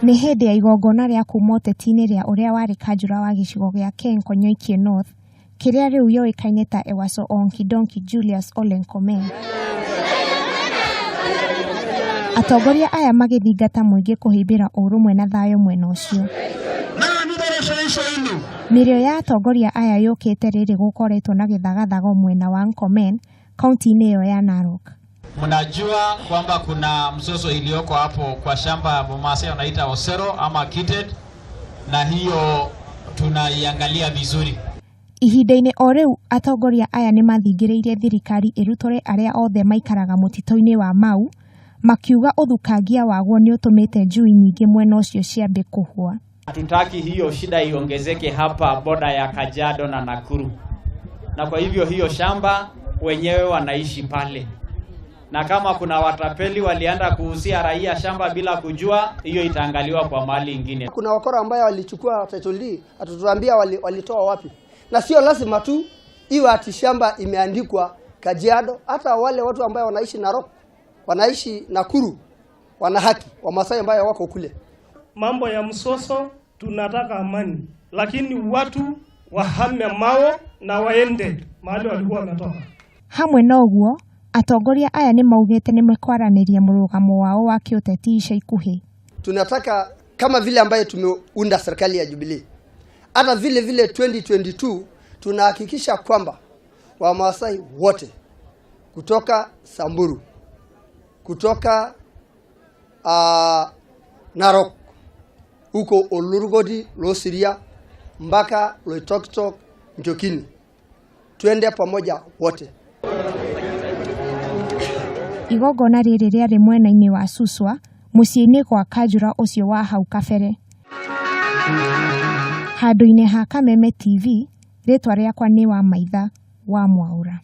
Nĩ hĩndĩ ya igongona rĩa kuma ũteti-inĩ rĩa ũrĩa warĩ kanjũra wa gĩcigo gĩa Ken-Konyoiki North, kĩrĩa rĩu yũĩkaine ta Ewaso Onkidonki Julius Ole Nkomen. Atongoria aya magĩthingata mũingĩ kũhĩmbĩra ũrũmwe na thayũ mwena ũcio. Mĩario ya atongoria aya yũkĩte rĩrĩ gũkoretwo na gĩthagathago mwena wa Nkomen, kaunti-inĩ ĩyo ya Narok. Mnajua kwamba kuna mzozo iliyoko hapo kwa shamba Bomasai wanaita Osero ama Kited, na hiyo tunaiangalia vizuri. Ihinda-inĩ o rĩu atongoria aya nĩ mathingĩrĩirie thirikari ĩrutũre arĩa othe maikaraga mũtitũ-inĩ wa Mau, makiuga ũthũkangia waguo nĩ ũtũmĩte njui nyingĩ mwena ũcio ciambe kũhua. Hatutaki hiyo shida iongezeke hapa boda ya Kajiado na Nakuru. Na kwa hivyo hiyo shamba wenyewe wanaishi pale. Na kama kuna watapeli walienda kuhusia raia shamba bila kujua, hiyo itaangaliwa kwa mali ingine. Kuna wakora ambao walichukua title deed, atatuambia walitoa wapi. Na sio lazima tu iwe ati shamba imeandikwa Kajiado, hata wale watu ambao wanaishi Narok, wanaishi Nakuru, wana haki, Wamasai ambao wako kule. Mambo ya msoso tunataka amani, lakini watu wahame Mau na waende mahali walikuwa wametoka. Hamwe na ũguo, atongoria aya nĩ maugĩte nĩ mekwaranĩria mũrũgamo wao wa kĩũteti ica ikuhĩ. Tunataka kama vile ambayo tumeunda serikali ya Jubilee, hata vile 2022 tunahakikisha kwamba Wamasai wote kutoka Samburu, kutoka Narok, huko Olurgodi, Losiria, mpaka Loitoktok, Njokini, tuende pamoja wote. Igongona rĩrĩ rĩarĩ mwena-inĩ wa Suswa, mũciĩ-inĩ gwa kanjũra ũcio wa hau kabere. Handũ-inĩ ha Kameme TV, rĩtwa rĩakwa nĩ Wamaitha wa Mwaũra.